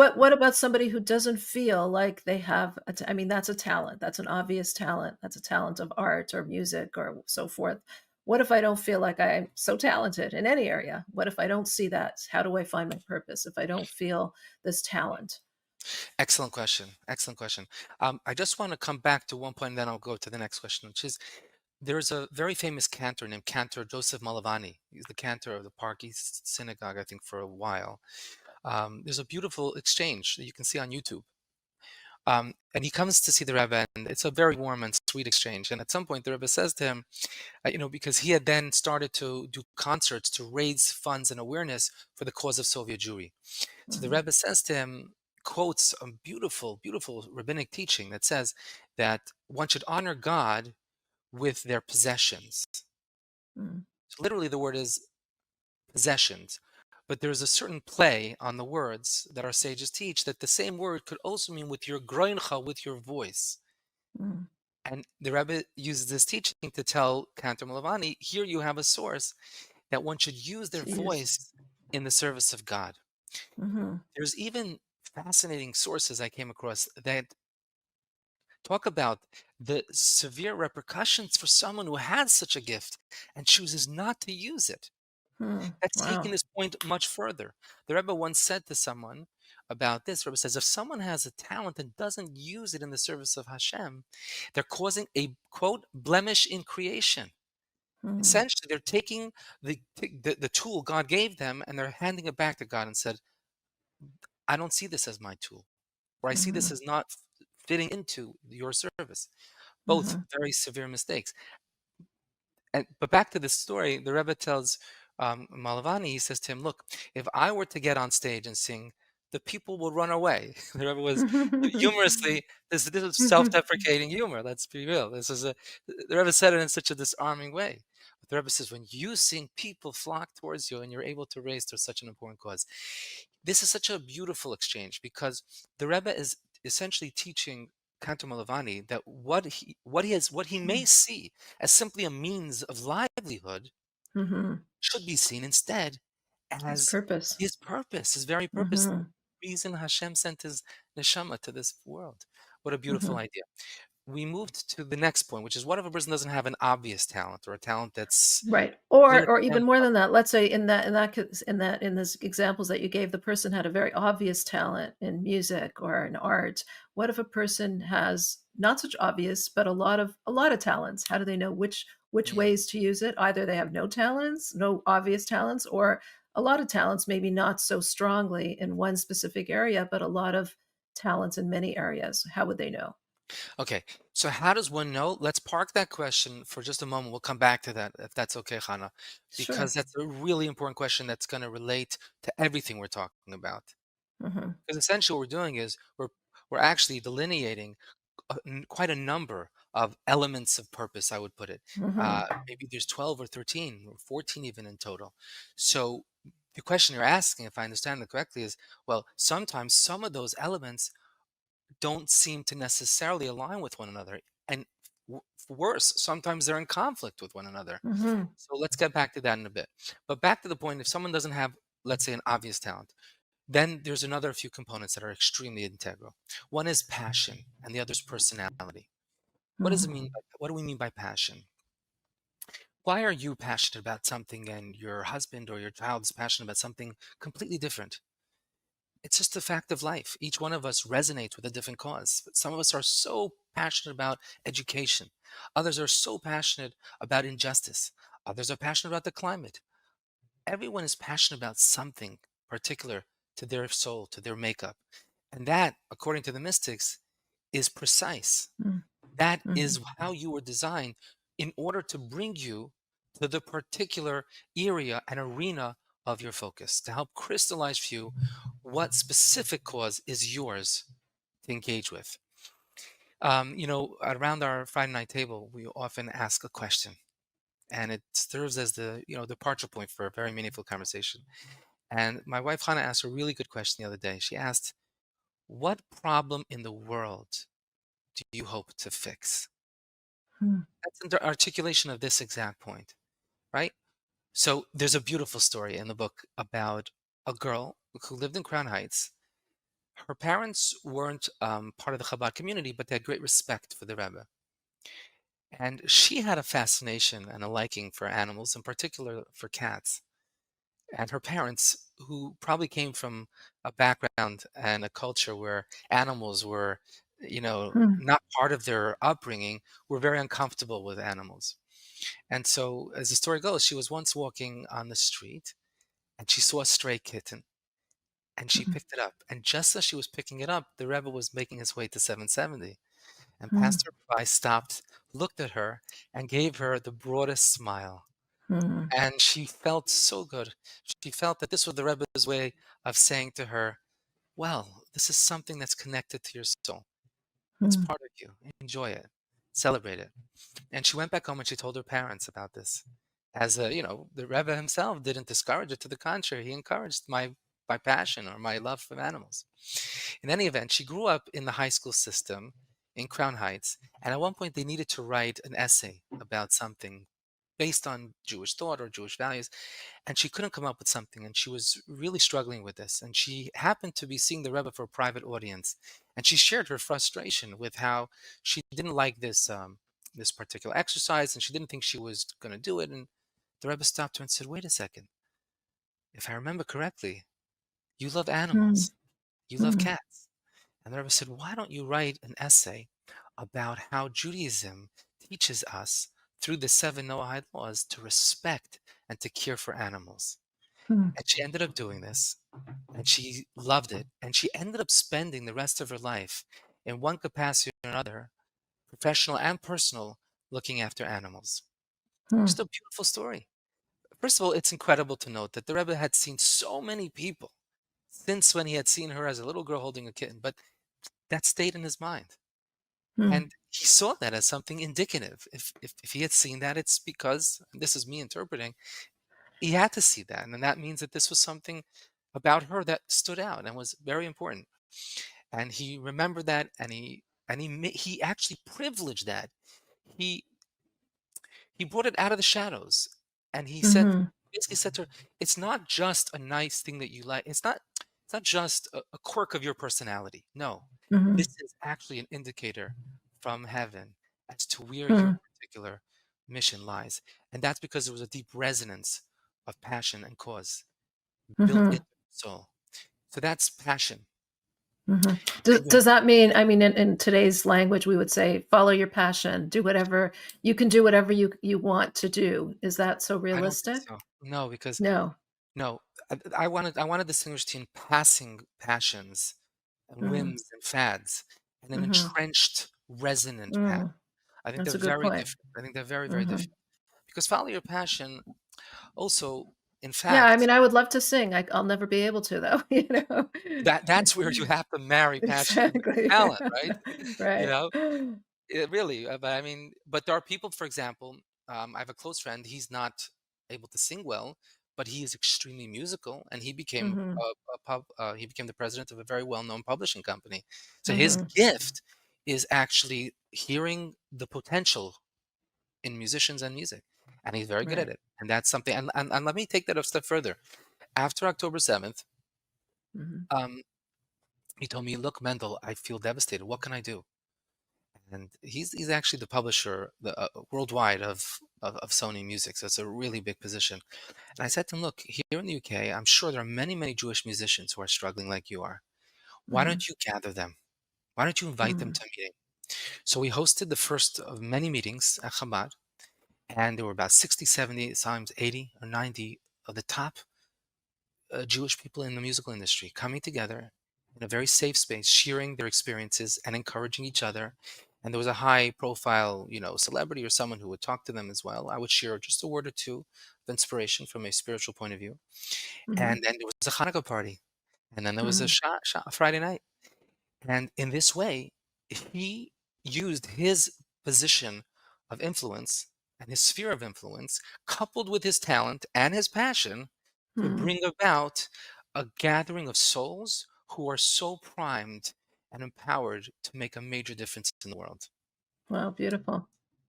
What about somebody who doesn't feel like they have I mean, that's a talent, that's an obvious talent, that's a talent of art or music or so forth. What if I don't feel like I'm so talented in any area? What if I don't see that? How do I find my purpose if I don't feel this talent? Excellent question. Excellent question. I just want to come back to one point, and then I'll go to the next question, which is there's a very famous cantor named Cantor Joseph Malavani. He's the cantor of the Parky Synagogue, I think, for a while. There's a beautiful exchange that you can see on YouTube. And he comes to see the Rebbe, and it's a very warm and sweet exchange. And at some point, the Rebbe says to him, because he had then started to do concerts to raise funds and awareness for the cause of Soviet Jewry. So the Mhm, Rebbe says to him, quotes a beautiful, beautiful rabbinic teaching that says that one should honor God with their possessions. mm, So literally, the word is possessions. But there's a certain play on the words that our sages teach that the same word could also mean with your groincha, with your voice. mm. And the Rebbe uses this teaching to tell Cantor Malavani, here you have a source that one should use their To use. voice in the service of God. Mhm, There's even fascinating sources I came across that talk about the severe repercussions for someone who has such a gift and chooses not to use it. That's taking wow. this point much further. The Rebbe once said to someone about this, Rebbe says, if someone has a talent and doesn't use it in the service of Hashem, they're causing a, quote, blemish in creation. Mm, Essentially, they're taking the tool God gave them and they're handing it back to God and said, I don't see this as my tool, or I see this mhm, as not fitting into your service. Both mhm, very severe mistakes. But back to the story, the Rebbe tells Malavani, he says to him, "Look, if I were to get on stage and sing, the people would run away." The Rebbe was humorously, this is self-deprecating humor. Let's be real. The Rebbe said it in such a disarming way. But the Rebbe says, when you sing, people flock towards you, and you're able to raise to such an important cause. This is such a beautiful exchange because the Rebbe is essentially teaching Cantor Malavani that what he may see as simply a means of livelihood Mhm. should be seen instead His as purpose. his purpose, his very purpose, the Mhm, reason Hashem sent his neshama to this world. What a beautiful mhm. idea. We moved to the next point, which is what if a person doesn't have an obvious talent or a talent that's Right. clear to Or them? even more than that, let's say in this examples that you gave, the person had a very obvious talent in music or in art. What if a person has not such obvious, but a lot of talents? How do they know which Mm, ways to use it? Either they have no talents, no obvious talents, or a lot of talents, maybe not so strongly in one specific area, but a lot of talents in many areas. How would they know? Okay, so how does one know? Let's park that question for just a moment. We'll come back to that if that's okay, Hannah, because Sure. that's a really important question that's going to relate to everything we're talking about. Mhm. Because essentially, what we're doing is we're actually delineating quite a number of elements of purpose. I would put it. Mhm. Maybe there's 12 or 13 or 14 even in total. So the question you're asking, if I understand it correctly, is well, sometimes some of those elements don't seem to necessarily align with one another. And worse, sometimes they're in conflict with one another. Mhm. So let's get back to that in a bit. But back to the point, if someone doesn't have, let's say, an obvious talent, then there's another few components that are extremely integral. One is passion, and the other is personality. What does it Mhm. mean? What do we mean by passion? Why are you passionate about something and your husband or your child is passionate about something completely different? It's just a fact of life. Each one of us resonates with a different cause. Some of us are so passionate about education. Others are so passionate about injustice. Others are passionate about the climate. Everyone is passionate about something particular to their soul, to their makeup. And that, according to the mystics, is precise. Mm. That Mhm. is how you were designed in order to bring you to the particular area and arena of your focus, to help crystallize for you what specific cause is yours to engage with. Around our Friday night table, we often ask a question, and it serves as the departure point for a very meaningful conversation. And my wife Hannah asked a really good question the other day. She asked, "What problem in the world do you hope to fix?" Mm. That's an articulation of this exact point, right? So there's a beautiful story in the book about a girl who lived in Crown Heights. Her parents weren't part of the Chabad community, but they had great respect for the Rebbe. And she had a fascination and a liking for animals, in particular for cats. And her parents, who probably came from a background and a culture where animals were, Hmm. not part of their upbringing, were very uncomfortable with animals. And so, as the story goes, she was once walking on the street and she saw a stray kitten and she Hmm. picked it up. And just as she was picking it up, the Rebbe was making his way to 770 and Hmm. passed her by, stopped, looked at her, and gave her the broadest smile. Hmm. And she felt so good. She felt that this was the Rebbe's way of saying to her, well, this is something that's connected to your soul. It's Hmm. part of you. Enjoy it. Celebrate it. And she went back home and she told her parents about this. The Rebbe himself didn't discourage it. To the contrary, he encouraged my passion or my love for animals. In any event, she grew up in the high school system in Crown Heights, and at one point they needed to write an essay about something based on Jewish thought or Jewish values, and she couldn't come up with something, and she was really struggling with this. And she happened to be seeing the Rebbe for a private audience, and she shared her frustration with how she didn't like this particular exercise, and she didn't think she was going to do it. And the Rebbe stopped her and said, "Wait a second. If I remember correctly, you love Hmm. animals. You love Hmm. cats." And the Rebbe said, "Why don't you write an essay about how Judaism teaches us through the seven Noahide laws to respect and to care for animals?" Hmm. And she ended up doing this, and she loved it. And she ended up spending the rest of her life in one capacity or another, professional and personal, looking after animals. Hmm. Just a beautiful story. First of all, it's incredible to note that the Rebbe had seen so many people since when he had seen her as a little girl holding a kitten, but that stayed in his mind. Hmm. And he saw that as something indicative. If he had seen that, it's because, and this is me interpreting, he had to see that. And then that means that this was something about her that stood out and was very important. And he remembered that, he actually privileged that. He he brought it out of the shadows, and he said, Hmm. basically said to her, "It's not just a nice thing that you like. It's not just a quirk of your personality. No, Hmm. this is actually an indicator from heaven as to where your Hmm. particular mission lies, and that's because there was a deep resonance of passion and cause built Hmm. into the soul. So that's passion. Hmm. And Does that mean, I mean, in today's language, we would say, follow your passion, do whatever you can do, whatever you want to do. Is that so I don't think realistic? so. No, because No. no, I want to distinguish between passing passions and Hmm. whims and fads and an Hmm. entrenched, resonant passion. Mm. I think they're That's a good very point. different. I think they're very, very Hmm. different. Because follow your passion also, in Yeah, I fact, mean, I would love to sing. I'll never be able to though, you know? that's where you have to marry passion with Exactly. talent, right? You Right. know, really. But I mean, but there are people, for example, I have a close friend. He's not able to sing well, but he is extremely musical, and Mhm. he became the president of a very well-known publishing company. So his Mhm. gift is actually hearing the potential in musicians and music, and he's very good at Right. it. And that's something. And let me take that a step further. After October 7th, Mhm. um, he told me, "Look, Mendel, I feel devastated. What can I do?" And he's actually the publisher worldwide of Sony Music, so it's a really big position. And I said to him, "Look, here in the UK, I'm sure there are many, many Jewish musicians who are struggling like you are. Why Mhm. don't you gather them? Why don't you invite them Mhm. to a meeting?" So we hosted the first of many meetings at Chabad, and there were about 60, 70, sometimes 80 or 90 of the top Jewish people in the musical industry coming together in a very safe space, sharing their experiences and encouraging each other. And there was a high profile, celebrity or someone who would talk to them as well. I would share just a word or two of inspiration from a spiritual point of view. Mhm. And then there was a Hanukkah party. And then there was a Mhm. Friday night. And in this way, he used his position of influence and his sphere of influence, coupled with his talent and his passion, to Mhm. bring about a gathering of souls who are so primed and empowered to make a major difference in the world. Wow, beautiful.